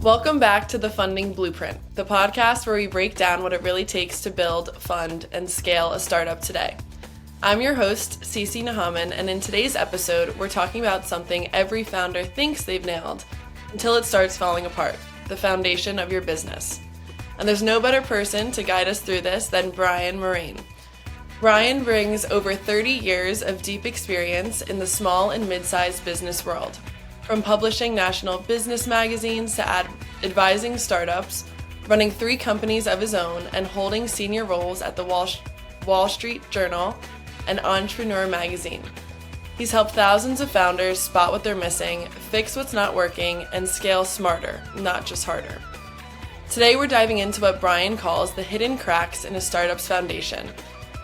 Welcome back to the Funding Blueprint, the podcast where we break down what it really takes to build, fund, and scale a startup today. I'm your host, Cece Nahaman, and in today's episode, we're talking about something every founder thinks they've nailed until it starts falling apart, the foundation of your business. And there's no better person to guide us through this than Brian Moran. Brian brings over 30 years of deep experience in the small and mid-sized business world. From publishing national business magazines to advising startups, running 3 companies of his own, and holding senior roles at the Wall Street Journal and Entrepreneur magazine. He's helped thousands of founders spot what they're missing, fix what's not working, and scale smarter, not just harder. Today we're diving into what Brian calls the hidden cracks in a startup's foundation,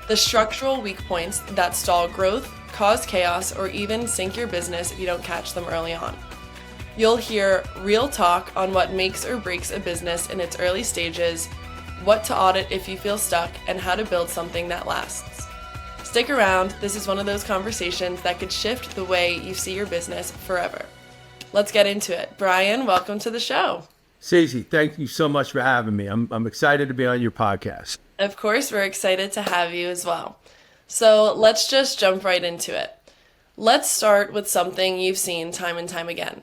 the structural weak points that stall growth, cause chaos, or even sink your business if you don't catch them early on. You'll hear real talk on what makes or breaks a business in its early stages, what to audit if you feel stuck, and how to build something that lasts. Stick around, this is one of those conversations that could shift the way you see your business forever. Let's get into it. Brian, welcome to the show. Cece, thank you so much for having me. I'm excited to be on your podcast. Of course, we're excited to have you as well. So let's just jump right into it. Let's start with something you've seen time and time again.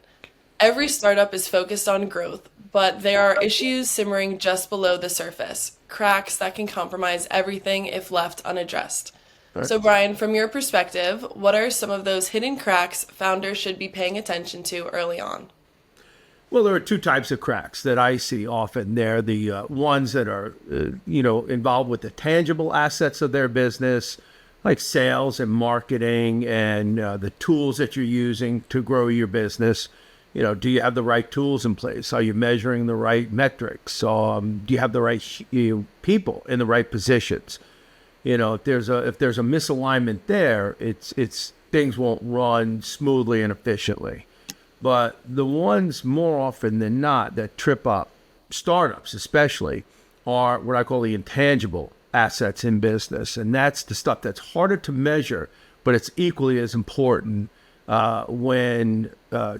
Every startup is focused on growth, but there are issues simmering just below the surface, cracks that can compromise everything if left unaddressed. Right. So Brian, from your perspective, what are some of those hidden cracks founders should be paying attention to early on? Well, there are 2 types of cracks that I see often. They're the ones that are, involved with the tangible assets of their business, like sales and marketing and the tools that you're using to grow your business. Do you have the right tools in place? Are you measuring the right metrics? Do you have the right people in the right positions? If there's a misalignment there, it's things won't run smoothly and efficiently. But the ones more often than not that trip up startups especially are what I call the intangible assets in business. And that's the stuff that's harder to measure, but it's equally as important when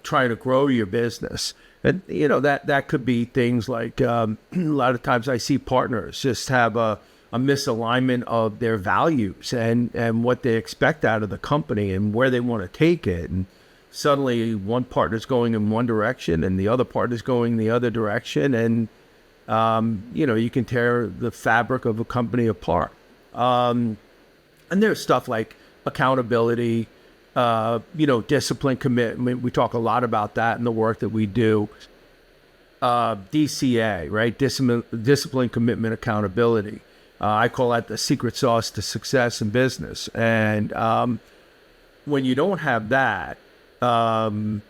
trying to grow your business. And, that could be things like a lot of times I see partners just have a misalignment of their values and what they expect out of the company and where they want to take it. And suddenly one partner's going in one direction and the other partner's going the other direction. And, you can tear the fabric of a company apart. And there's stuff like accountability, discipline, commitment. We talk a lot about that in the work that we do. DCA, right? Discipline, commitment, accountability. I call that the secret sauce to success in business. And when you don't have that, the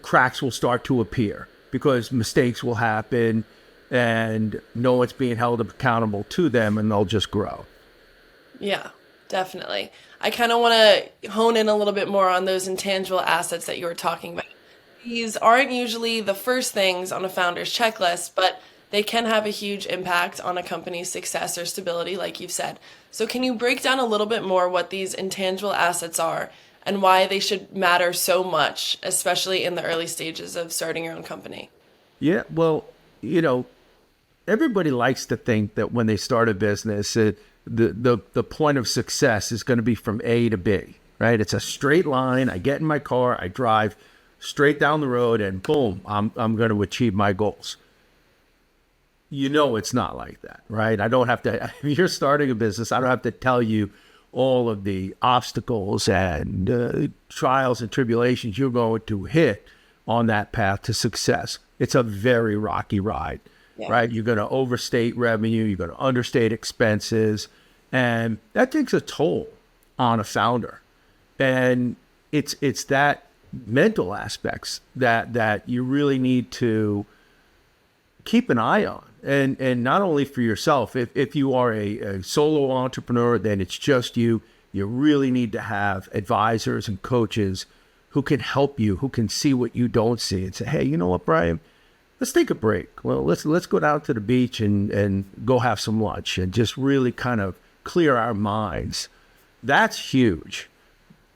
cracks will start to appear because mistakes will happen and no one's being held accountable to them and they'll just grow. Yeah, definitely. I kind of want to hone in a little bit more on those intangible assets that you were talking about. These aren't usually the first things on a founder's checklist, but they can have a huge impact on a company's success or stability, like you've said. So can you break down a little bit more what these intangible assets are and why they should matter so much, especially in the early stages of starting your own company? Yeah, well, everybody likes to think that when they start a business, the point of success is going to be from A to B, right? It's a straight line. I get in my car, I drive straight down the road, and boom, I'm going to achieve my goals. It's not like that, right? I don't have to, if you're starting a business, I don't have to tell you all of the obstacles and trials and tribulations you're going to hit on that path to success. It's a very rocky ride, right? You're going to overstate revenue, you're going to understate expenses, and that takes a toll on a founder. And it's that mental aspects that you really need to keep an eye on. And not only for yourself, if you are a solo entrepreneur, then it's just you. You really need to have advisors and coaches who can help you, who can see what you don't see and say, hey, you know what, Brian, let's take a break. Well, let's go down to the beach and go have some lunch and just really kind of clear our minds. That's huge.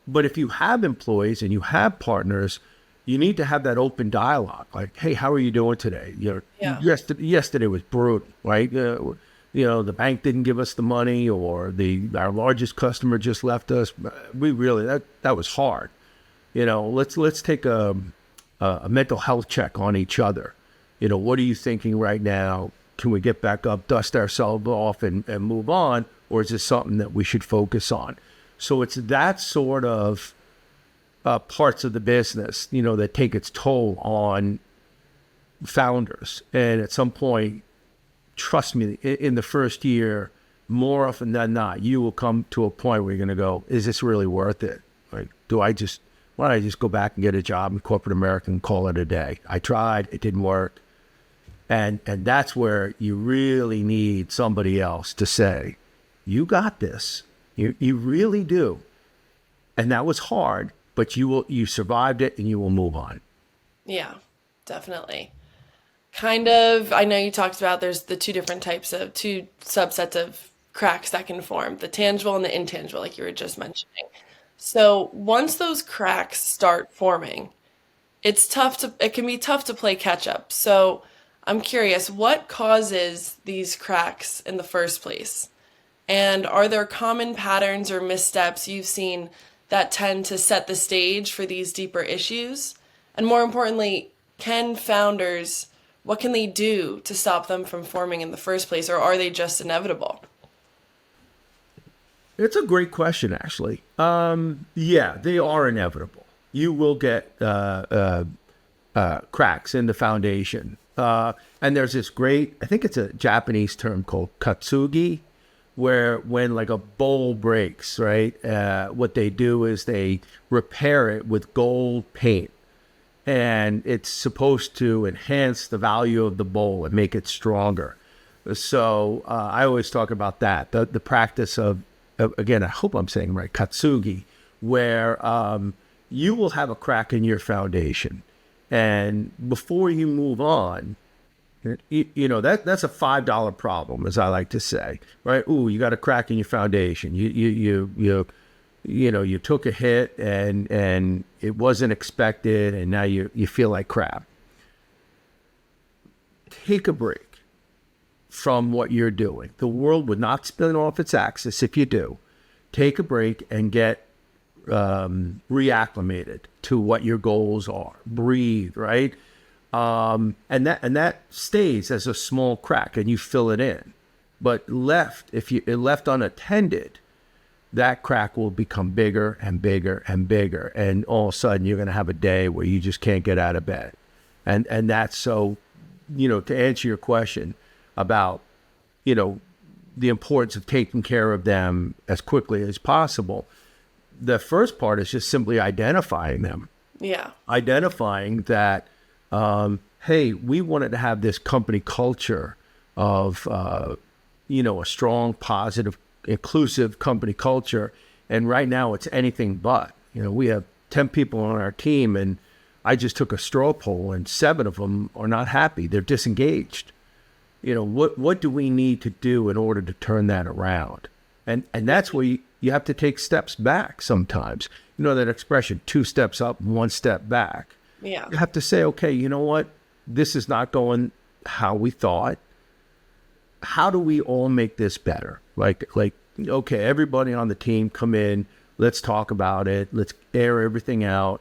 But if you have employees and you have partners, you need to have that open dialogue. Like, hey, how are you doing today? Yeah. Yesterday was brutal, right? The bank didn't give us the money, or our largest customer just left us. We really that was hard. Let's take a mental health check on each other. What are you thinking right now? Can we get back up, dust ourselves off, and move on? Or is this something that we should focus on? So it's that sort of parts of the business, that take its toll on founders. And at some point, trust me, in the first year, more often than not, you will come to a point where you're going to go, is this really worth it? Like, why don't I just go back and get a job in corporate America and call it a day? I tried, it didn't work. And that's where you really need somebody else to say, you got this. You really do. And that was hard, but you survived it, and you will move on. Yeah, definitely. Kind of, I know you talked about there's the two subsets of cracks that can form, the tangible and the intangible, like you were just mentioning. So once those cracks start forming, it can be tough to play catch up. So I'm curious, what causes these cracks in the first place? And are there common patterns or missteps you've seen that tend to set the stage for these deeper issues? And more importantly, what can they do to stop them from forming in the first place, or are they just inevitable? It's a great question, actually. Yeah, they are inevitable. You will get cracks in the foundation. And there's this great, I think it's a Japanese term called katsugi, where when like a bowl breaks, right, what they do is they repair it with gold paint. And it's supposed to enhance the value of the bowl and make it stronger. So I always talk about that, the practice of, again, I hope I'm saying right, katsugi, where you will have a crack in your foundation. And before you move on, that's a $5 problem, as I like to say, right? Ooh, you got a crack in your foundation. You took a hit and it wasn't expected, and now you feel like crap. Take a break from what you're doing. The world would not spin off its axis if you do. Take a break and get reacclimated to what your goals are. Breathe, right? And that stays as a small crack, and you fill it in. But if you left unattended, that crack will become bigger and bigger and bigger. And all of a sudden you're going to have a day where you just can't get out of bed. And that's so, to answer your question about, the importance of taking care of them as quickly as possible. The first part is just simply identifying them. Yeah. Identifying that, hey, we wanted to have this company culture of, a strong, positive, inclusive company culture, and right now it's anything but. We have 10 people on our team, and I just took a straw poll, and 7 of them are not happy. They're disengaged. What do we need to do in order to turn that around? And that's where you have to take steps back sometimes. That expression, 2 steps up, 1 step back. Yeah. You have to say, okay, you know what? This is not going how we thought. How do we all make this better? Like, okay, everybody on the team come in, let's talk about it. Let's air everything out.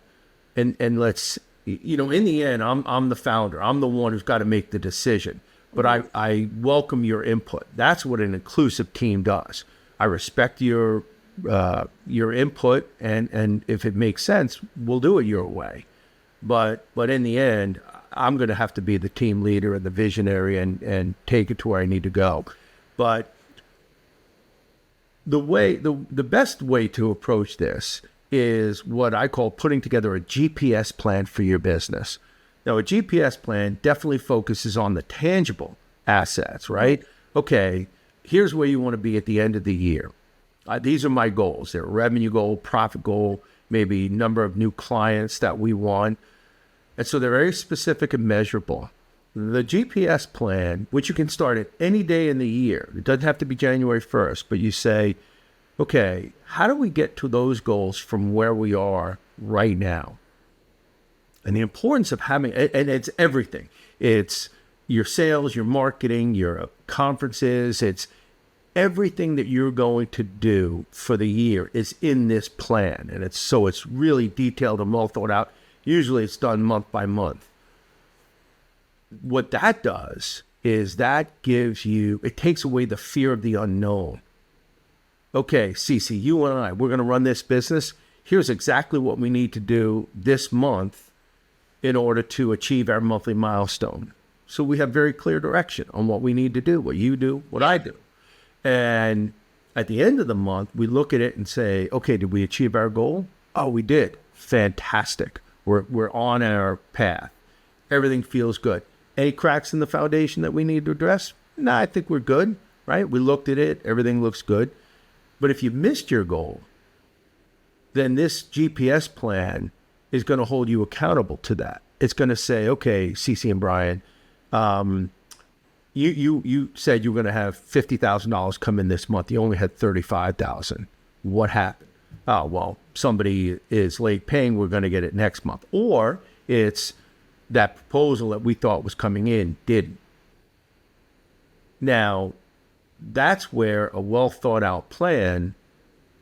And let's, in the end, I'm the founder. I'm the one who's got to make the decision. But I welcome your input. That's what an inclusive team does. I respect your input, and if it makes sense, we'll do it your way. But in the end, I'm going to have to be the team leader and the visionary and take it to where I need to go. But the best way to approach this is what I call putting together a GPS plan for your business. Now, a GPS plan definitely focuses on the tangible assets, right? Okay, here's where you want to be at the end of the year. These are my goals. They're revenue goal, profit goal, maybe number of new clients that we want. And so they're very specific and measurable. The GPS plan, which you can start at any day in the year, it doesn't have to be January 1st, but you say, okay, how do we get to those goals from where we are right now? And the importance of having, and it's everything. It's your sales, your marketing, your conferences. It's everything that you're going to do for the year is in this plan. And it's really detailed and well thought out. Usually it's done month by month. What that does is that gives you, it takes away the fear of the unknown. Okay, Cece, you and I, we're going to run this business. Here's exactly what we need to do this month in order to achieve our monthly milestone. So we have very clear direction on what we need to do, what you do, what I do. And at the end of the month, we look at it and say, okay, did we achieve our goal? Oh, we did. Fantastic. We're on our path. Everything feels good. Any cracks in the foundation that we need to address? No, I think we're good, right? We looked at it. Everything looks good. But if you missed your goal, then this GPS plan is going to hold you accountable to that. It's going to say, okay, Cece and Brian, you said you were going to have $50,000 come in this month. You only had $35,000. What happened? Oh, well, somebody is late paying. We're going to get it next month. Or it's that proposal that we thought was coming in didn't. Now, that's where a well thought out plan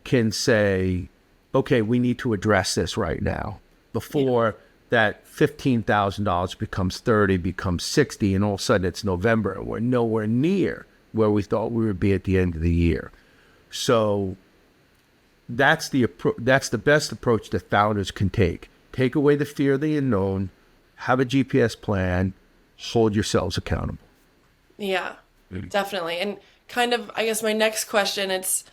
can say, okay, we need to address this right now before that $15,000 becomes 30, becomes 60, and all of a sudden it's November and we're nowhere near where we thought we would be at the end of the year. So that's the best approach that founders can take. Take away the fear of the unknown, have a GPS plan, hold yourselves accountable. Yeah, definitely. And kind of, I guess my next question, it's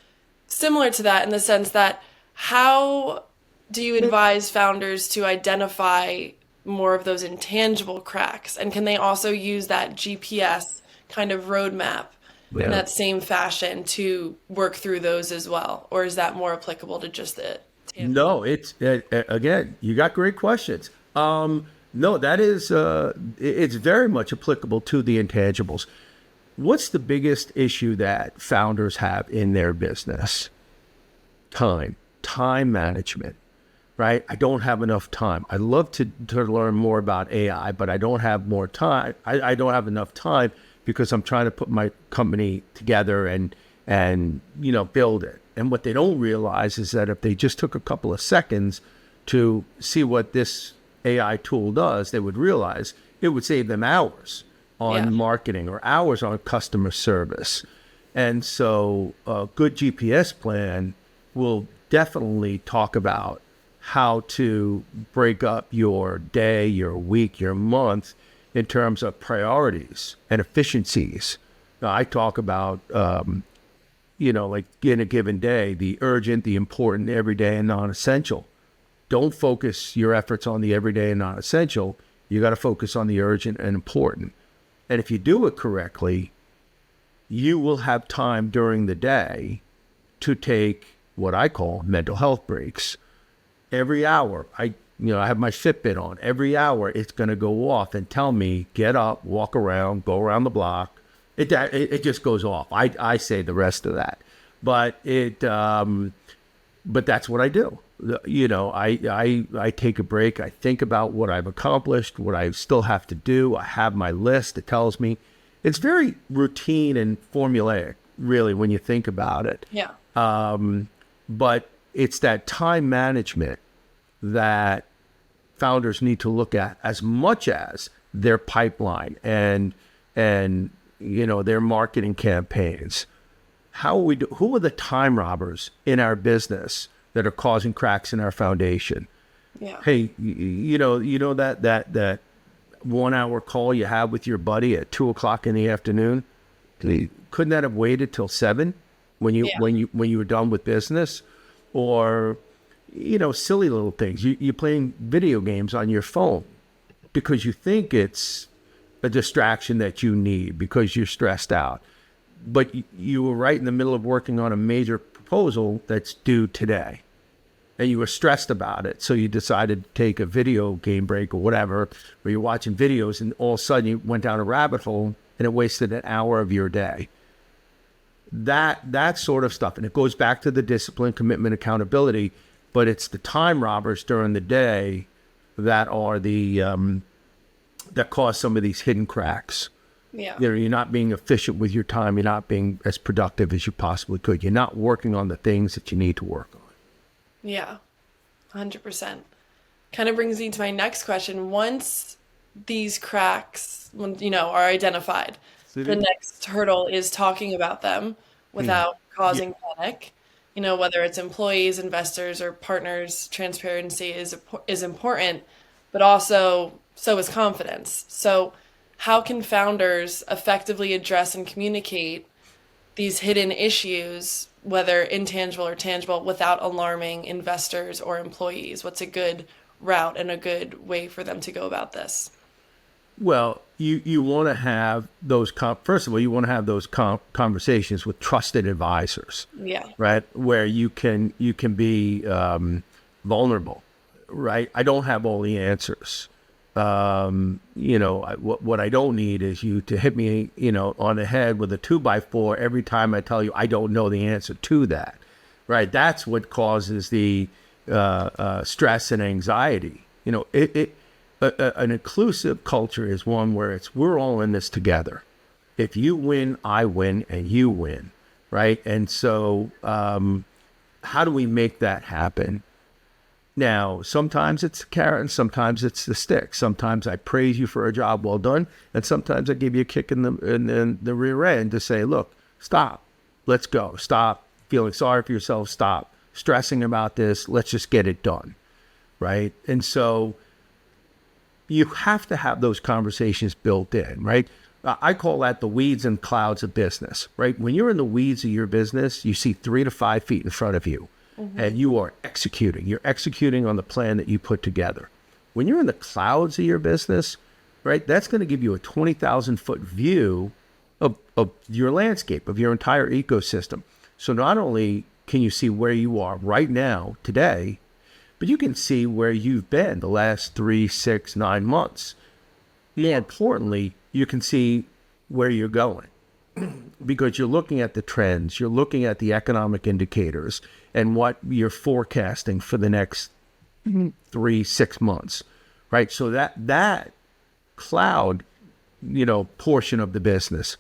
similar to that in the sense that how do you advise founders to identify more of those intangible cracks? And can they also use that GPS kind of roadmap in that same fashion to work through those as well? Or is that more applicable to just the tangible? No, it's, again, you got great questions. No, that is, it's very much applicable to the intangibles. What's the biggest issue that founders have in their business? Time management, right? I don't have enough time. I love to learn more about AI, but I don't have more time. I don't have enough time because I'm trying to put my company together and build it. And what they don't realize is that if they just took a couple of seconds to see what this AI tool does, they would realize it would save them hours on marketing or hours on customer service. And so a good GPS plan will definitely talk about how to break up your day, your week, your month in terms of priorities and efficiencies. Now, I talk about, like in a given day, the urgent, the important, everyday, and non-essential. Don't focus your efforts on the everyday and non-essential. You got to focus on the urgent and important. And if you do it correctly, you will have time during the day to take what I call mental health breaks. Every hour, I have my Fitbit on. Every hour, it's going to go off and tell me, get up, walk around, go around the block. It just goes off. I say the rest of that, but that's what I do. I take a break. I think about what I've accomplished, what I still have to do. I have my list. It tells me. It's very routine and formulaic, really, when you think about it. Yeah. But it's that time management that founders need to look at as much as their pipeline and their marketing campaigns. Who are the time robbers in our business that are causing cracks in our foundation? Yeah. Hey, that 1 hour call you have with your buddy at 2:00 in the afternoon? Couldn't that have waited till 7 when you were done with business? Or, silly little things. You're playing video games on your phone because you think it's a distraction that you need because you're stressed out. But you were right in the middle of working on a major proposal that's due today. And you were stressed about it. So you decided to take a video game break or whatever, where you're watching videos and all of a sudden you went down a rabbit hole and it wasted an hour of your day. That sort of stuff. And it goes back to the discipline, commitment, accountability, but it's the time robbers during the day that are that cause some of these hidden cracks. Yeah. You're not being efficient with your time. You're not being as productive as you possibly could. You're not working on the things that you need to work on. Yeah. 100%. Kind of brings me to my next question. Once these cracks, are identified, the next hurdle is talking about them without Yeah. causing panic. Whether it's employees, investors, or partners, transparency is important, but also so is confidence. So, how can founders effectively address and communicate these hidden issues, whether intangible or tangible, without alarming investors or employees? What's a good route and a good way for them to go about this? Well, you want to have those first of all, you want to have those conversations with trusted advisors, Yeah. right? Where you can be vulnerable, right? I don't have all the answers. What I don't need is you to hit me, on the head with a 2x4 every time I tell you I don't know the answer to that, right? That's what causes the stress and anxiety. An inclusive culture is one where we're all in this together. If you win, I win, and you win, right? And so, how do we make that happen? Now, sometimes it's the carrot and sometimes it's the stick. Sometimes I praise you for a job well done, and sometimes I give you a kick in the rear end to say, look, stop, let's go, stop feeling sorry for yourself, stop stressing about this, let's just get it done, right? And so you have to have those conversations built in, right? I call that the weeds and clouds of business, right? When you're in the weeds of your business, you see 3 to 5 feet in front of you. And you are executing. You're executing on the plan that you put together. When you're in the clouds of your business, right, that's going to give you a 20,000-foot view of your landscape, of your entire ecosystem. So not only can you see where you are right now, today, but you can see where you've been the last 3, 6, 9 months. More importantly, you can see where you're going. Because you're looking at the trends, you're looking at the economic indicators and what you're forecasting for the next 3, 6 months, right? So that cloud, portion of the business,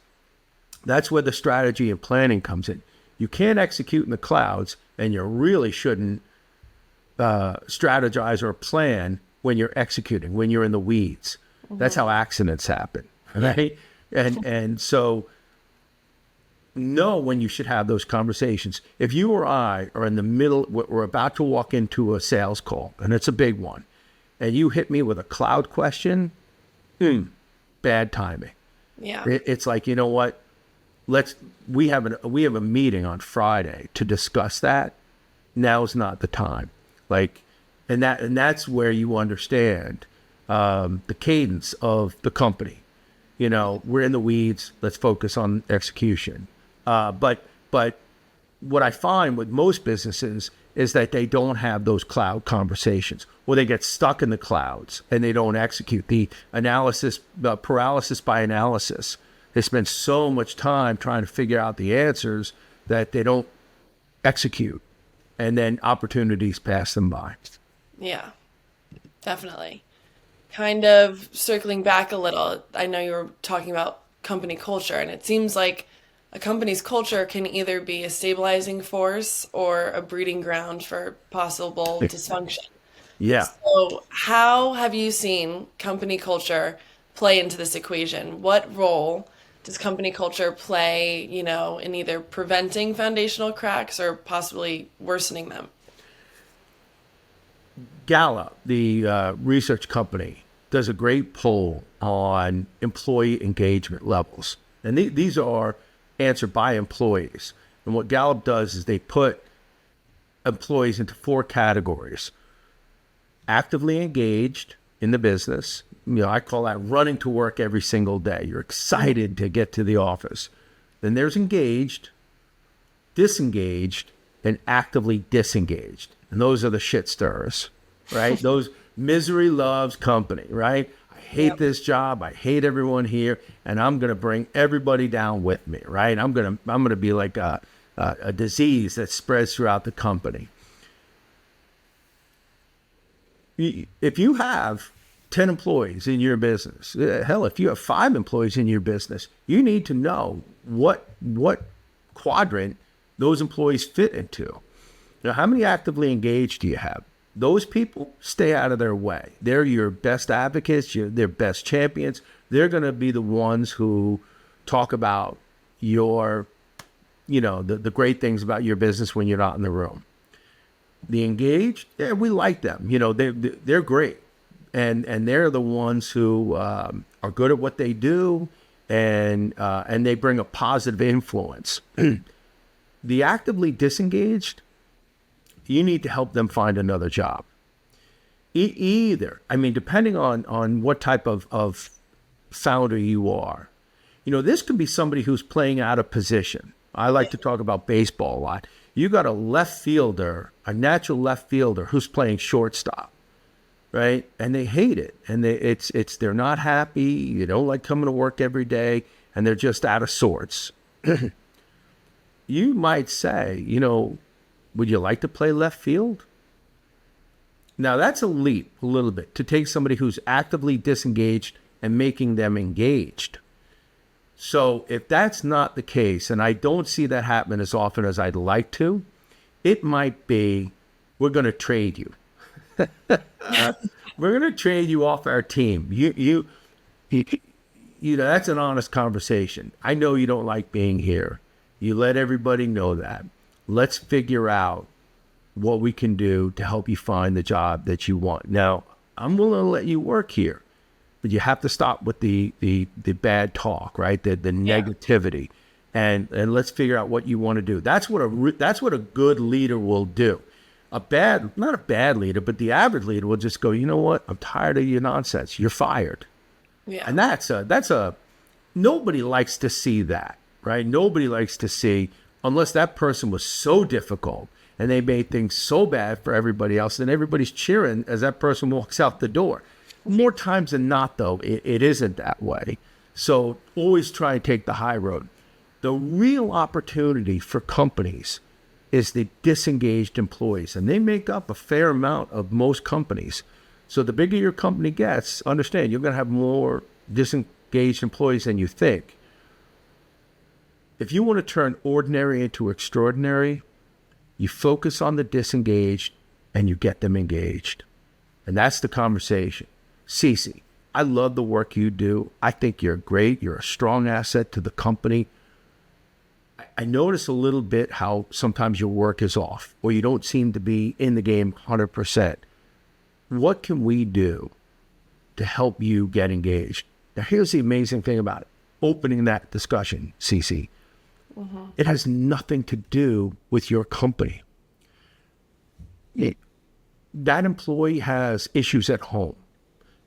that's where the strategy and planning comes in. You can't execute in the clouds, and you really shouldn't strategize or plan when you're executing, when you're in the weeds. That's how accidents happen, right? And so know when you should have those conversations. If you or I are in the middle, we're about to walk into a sales call, and it's a big one, and you hit me with a cloud question, bad timing. Yeah. It's like, you know what? We have a meeting on Friday to discuss that. Now's not the time. And that's where you understand the cadence of the company. We're in the weeds. Let's focus on execution. But what I find with most businesses is that they don't have those cloud conversations, or they get stuck in the clouds and they don't execute. The paralysis by analysis. They spend so much time trying to figure out the answers that they don't execute, and then opportunities pass them by. Yeah, definitely. Kind of circling back a little, I know you were talking about company culture, and it seems like a company's culture can either be a stabilizing force or a breeding ground for possible dysfunction. Yeah. So, how have you seen company culture play into this equation? What role does company culture play, in either preventing foundational cracks or possibly worsening them? Gallup, the research company, does a great poll on employee engagement levels. And these are answered by employees. And what Gallup does is they put employees into 4 categories. Actively engaged in the business. I call that running to work every single day. You're excited to get to the office. Then there's engaged, disengaged, and actively disengaged. And those are the shit stirrers, right? Those misery loves company, right? I hate this job. I hate everyone here, and I'm going to bring everybody down with me, right? I'm going to be like a disease that spreads throughout the company. if you have 10 employees in your business, hell, if you have 5 employees in your business, you need to know what quadrant those employees fit into. Now, how many actively engaged do you have? Those people, stay out of their way. They're your best advocates, their best champions. They're going to be the ones who talk about your, the great things about your business when you're not in the room. The engaged, yeah, we like them. They're great. And they're the ones who are good at what they do, and they bring a positive influence. The actively disengaged, you need to help them find another job. Either, depending on what type of founder you are. This could be somebody who's playing out of position. I like to talk about baseball a lot. You got a left fielder, a natural left fielder who's playing shortstop, right? And they hate it, and they're not happy. They don't like coming to work every day, and they're just out of sorts. You might say, would you like to play left field? Now, that's a leap a little bit to take somebody who's actively disengaged and making them engaged. So if that's not the case, and I don't see that happen as often as I'd like to, it might be, we're going to trade you. We're going to trade you off our team. You that's an honest conversation. I know you don't like being here. You let everybody know that. Let's figure out what we can do to help you find the job that you want. Now, I'm willing to let you work here, but you have to stop with the bad talk, right? The negativity, and let's figure out what you want to do. That's what a good leader will do. Not a bad leader, but the average leader will just go, you know what? I'm tired of your nonsense. You're fired. Yeah. And that's nobody likes to see that, right? Nobody likes to see, unless that person was so difficult and they made things so bad for everybody else, and everybody's cheering as that person walks out the door. More times than not, though, it isn't that way. So always try and take the high road. The real opportunity for companies is the disengaged employees, and they make up a fair amount of most companies. So the bigger your company gets, understand you're going to have more disengaged employees than you think. If you want to turn ordinary into extraordinary, you focus on the disengaged and you get them engaged. And that's the conversation. Cece, I love the work you do. I think you're great. You're a strong asset to the company. I notice a little bit how sometimes your work is off, or you don't seem to be in the game 100%. What can we do to help you get engaged? Now, here's the amazing thing about it. Opening that discussion, Cece. Mm-hmm. It has nothing to do with your company. That employee has issues at home.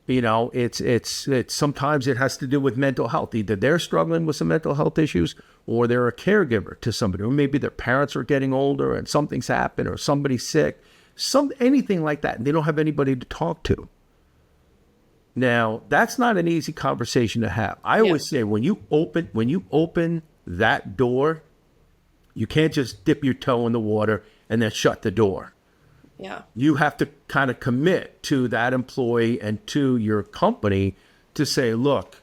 It's sometimes it has to do with mental health. Either they're struggling with some mental health issues, or they're a caregiver to somebody, or maybe their parents are getting older and something's happened, or somebody's sick, anything like that, and they don't have anybody to talk to. Now, that's not an easy conversation to have. I always say when you open that door, you can't just dip your toe in the water and then shut the door. Yeah. You have to kind of commit to that employee and to your company to say, look,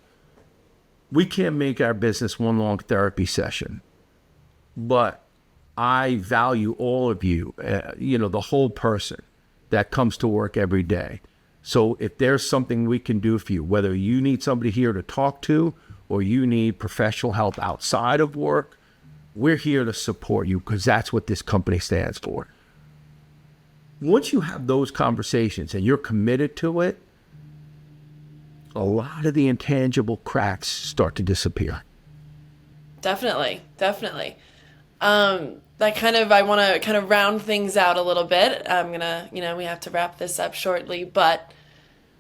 we can't make our business one long therapy session, but I value all of you, the whole person that comes to work every day. So if there's something we can do for you, whether you need somebody here to talk to or you need professional help outside of work, we're here to support you, because that's what this company stands for. Once you have those conversations and you're committed to it, a lot of the intangible cracks start to disappear. Definitely. I want to kind of round things out a little bit. I'm going to, we have to wrap this up shortly, but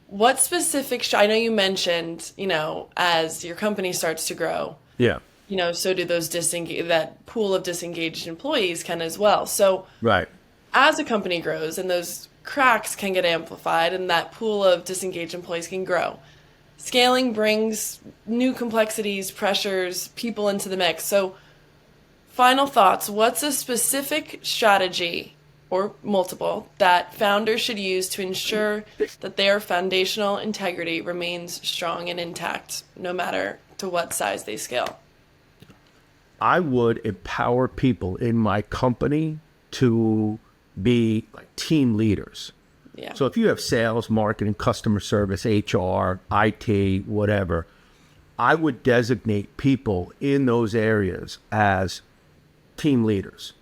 what specific, I know you mentioned, as your company starts to grow. Yeah. So do those that pool of disengaged employees can as well. So right. As a company grows and those cracks can get amplified and that pool of disengaged employees can grow, scaling brings new complexities, pressures, people into the mix. So final thoughts, what's a specific strategy or multiple, that founders should use to ensure that their foundational integrity remains strong and intact, no matter to what size they scale? I would empower people in my company to be like team leaders. Yeah. So if you have sales, marketing, customer service, HR, IT, whatever, I would designate people in those areas as team leaders.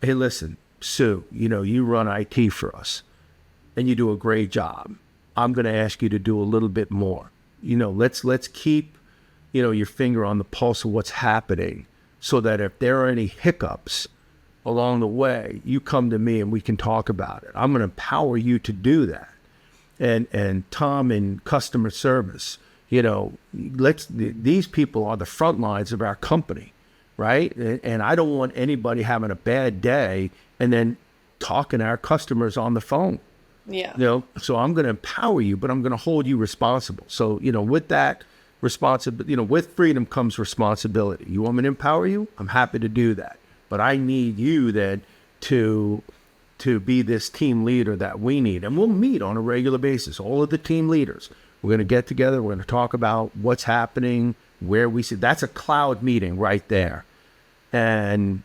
Hey, listen, Sue, you run IT for us and you do a great job. I'm going to ask you to do a little bit more. Let's keep, your finger on the pulse of what's happening so that if there are any hiccups along the way, you come to me and we can talk about it. I'm going to empower you to do that. And Tom in customer service, these people are the front lines of our company, right? And I don't want anybody having a bad day and then talking to our customers on the phone. Yeah. So I'm going to empower you, but I'm going to hold you responsible. So, with that responsibility, with freedom comes responsibility. You want me to empower you? I'm happy to do that. But I need you then to be this team leader that we need. And we'll meet on a regular basis, all of the team leaders. We're going to get together. We're going to talk about what's happening, where we see. That's a cloud meeting right there. And,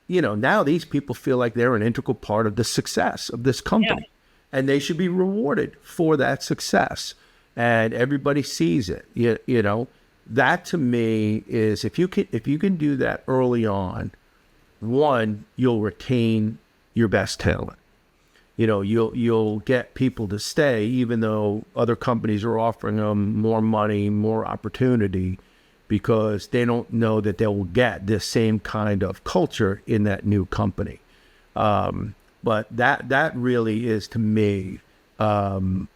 now these people feel like they're an integral part of the success of this company. Yeah. And they should be rewarded for that success. And everybody sees it. That to me is, if you can do that early on, one, you'll retain your best talent. You'll get people to stay, even though other companies are offering them more money, more opportunity, because they don't know that they will get this same kind of culture in that new company. But that really is, to me, the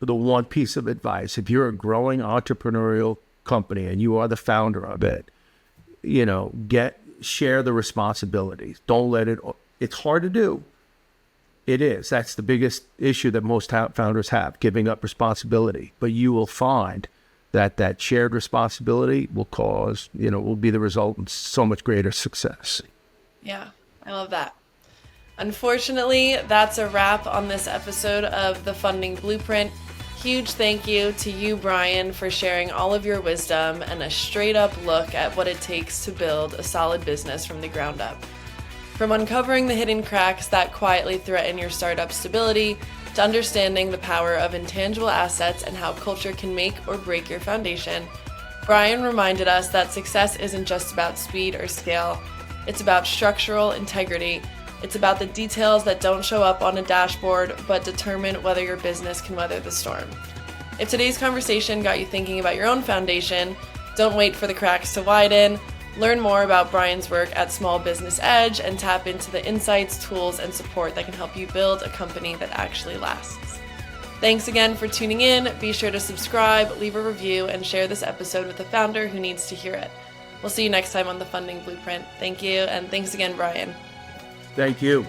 one piece of advice. If you're a growing entrepreneurial company and you are the founder of it, share the responsibilities. Don't let it's hard to do. It is. That's the biggest issue that most founders have, giving up responsibility. But you will find that shared responsibility will be the result in so much greater success. Yeah, I love that. Unfortunately, that's a wrap on this episode of The Funding Blueprint. Huge thank you to you, Brian, for sharing all of your wisdom and a straight up look at what it takes to build a solid business from the ground up. From uncovering the hidden cracks that quietly threaten your startup stability, to understanding the power of intangible assets and how culture can make or break your foundation, Brian reminded us that success isn't just about speed or scale. It's about structural integrity. It's about the details that don't show up on a dashboard, but determine whether your business can weather the storm. If today's conversation got you thinking about your own foundation, don't wait for the cracks to widen. Learn more about Brian's work at Small Business Edge and tap into the insights, tools, and support that can help you build a company that actually lasts. Thanks again for tuning in. Be sure to subscribe, leave a review, and share this episode with a founder who needs to hear it. We'll see you next time on The Funding Blueprint. Thank you, and thanks again, Brian. Thank you.